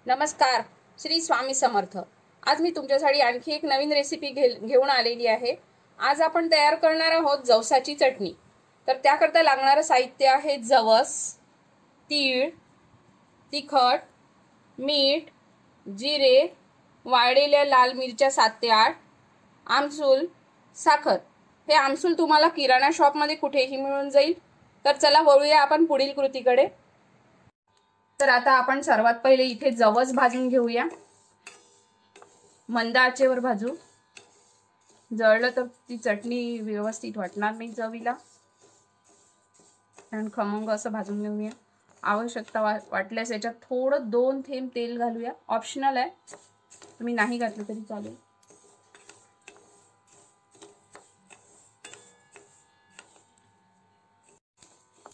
नमस्कार, श्री स्वामी समर्थ। आज मी तुमच्यासाठी आणखी एक नवीन रेसिपी घेऊन आलेली आहे। आज आपण तयार करणार आहोत जवसाची चटणी। तर त्याकरता लागणारे साहित्य आहे जवस, तीळ, तिखट, मीठ, जिरे, वाळलेल्या लाल मिरच्या 7 ते 8, आमसूल, साखर। हे आमसूल तुम्हाला किराणा शॉप मध्ये कुठेही मिळून जाईल। तर चला वळूया आपण पुढील कृतीकडे। तर आता आपण सर्वात पहिले इथे जवस भाजून घेऊया। मंद आचेवर भाजू, जळलं तर ती चटणी व्यवस्थित वाटणार नाही चवीला। आणि खमंग असं भाजून घेऊया। आवश्यकता वाटल्यास याच्यात थोडं 2 थेंब तेल घालूया, ऑप्शनल आहे, तुम्ही नाही घातलं तरी चालेल।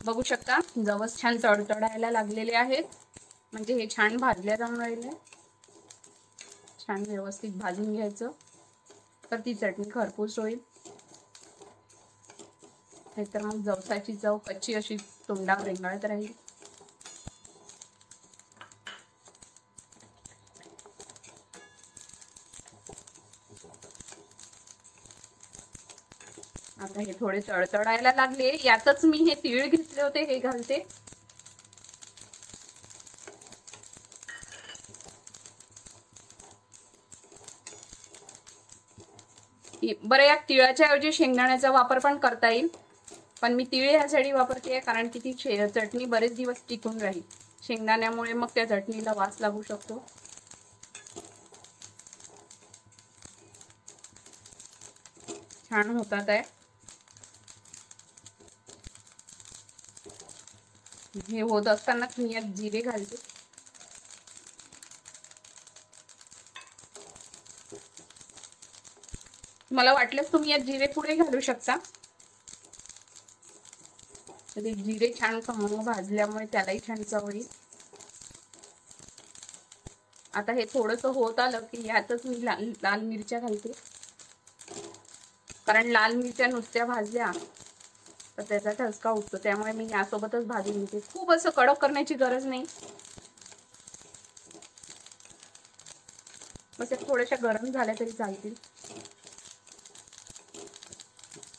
बघू शकता जवस छान तडतडायला लागलेले आहेत, म्हणजे हे छान भाजल्या जाऊन राहिले। छान व्यवस्थित भाजून घ्यायचं, तर ती चटणी खरपूस होईल। नाहीतर मग जवसाची चव कच्ची अशी तोंडावर रेंगाळत राहील। आता हे थोडे तडतडायला लागले, यातच मी हे तीळ घेतले होते हे घालते। बरं, या तिळाच्या ऐवजी शेंगदाण्याचा वापर पण करता येईल, पण मी तीळ ह्यासाठी वापरते कारण की ती चटणी बरेच दिवस टिकून राहील। शेंगदाण्यामुळे मग त्या चटणीला वास लागू शकतो। छान होतात आहे। हे होत असताना मी यात जिरे घालते। मला वाटल्यास तुम्ही यात जिरे पुढे घालू शकता। तर जिरे छान खमंग भाजल्यामुळे त्यालाही छान चव येईल। आता हे थोडंसं होत आलं की यातच मी लाल मिरच्या घालते, कारण लाल मिरच्या नुसत्या भाजल्या तर त्याचा ठसका उठतो, त्यामुळे मी यासोबतच भाजून घेते। खूप असं कडक करण्याची गरज नाही, बस थोड्याशा गरम झाल्या तरी चालतील।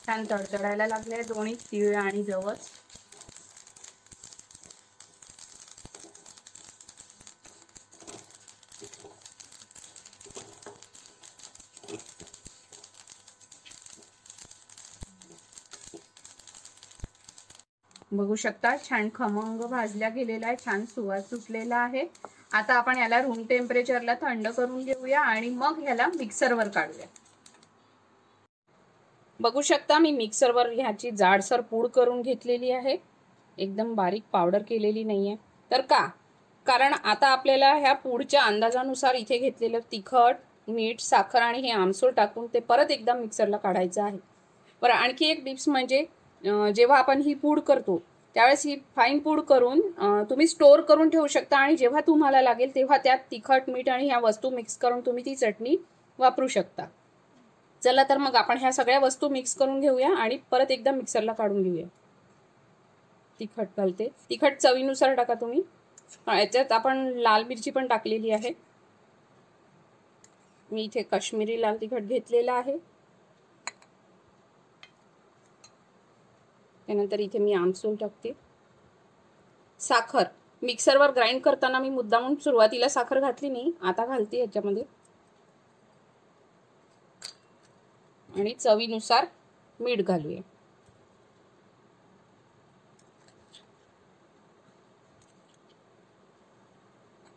छान तडतडायला लागले दोन्ही तीळ आणि जवस। बघू शकता छान खमंग भाजल्या गेलेला आहे, छान सुवास सुटलेला आहे। आता आपण याला रूम टेम्परेचरला थंड करून घेऊया आणि मग ह्याला मिक्सरवर काढूया। बघू शकता मी मिक्सरवर ह्याची जाडसर पूड करून घेतलेली आहे, एकदम बारीक पावडर केलेली नाहीये। तर कारण आता आपल्याला ह्या पूडच्या अंदाजानुसार इथे घेतलेलं तिखट, मीठ, साखर आणि हे आमसूल टाकून ते परत एकदा मिक्सरला काढायचं आहे। बरं, आणखी एक टिप्स म्हणजे जेव्हा आपण ही पूड करतो त्यावेळेस ही फाईन पूड करून तुम्ही स्टोर करून ठेवू शकता, आणि जेव्हा तुम्हाला लागेल तेव्हा त्यात तिखट, मीठ आणि ह्या वस्तू मिक्स करून तुम्ही ती चटणी वापरू शकता। चला तर मग आपण ह्या सगळ्या वस्तू मिक्स करून घेऊया आणि परत एकदा मिक्सरला काढून घेऊया। तिखट घालते, तिखट चवीनुसार टाका तुम्ही। याच्यात आपण लाल मिरची पण टाकलेली आहे, मी इथे काश्मीरी लाल तिखट घेतलेला आहे। त्यानंतर इथे मी आमसूल टाकते। साखर मिक्सरवर ग्राइंड करताना मी मुद्दामून सुरुवातीला साखर घातली नाही, आता घालते याच्यामध्ये। आणि चवीनुसार मीठ घालूया।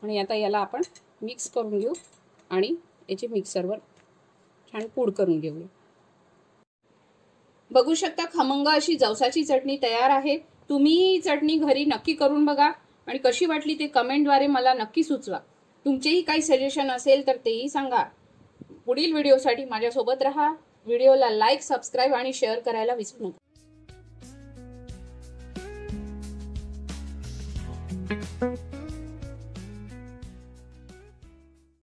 आणि आता याला आपण मिक्स करून घेऊ आणि याची मिक्सरवर छान पूड करून घेऊया। बघू शकता खमंग अशी जवसाची चटणी तयार आहे। तुम्ही ही चटणी घरी नक्की करून बघा आणि कशी वाटली ते कमेंटद्वारे मला नक्की सुचवा। तुमचेही काही सजेशन असेल तर तेही सांगा। पुढील व्हिडिओसाठी माझ्यासोबत राहा। व्हिडिओला लाईक, सबस्क्राईब आणि शेअर करायला विसरू नका।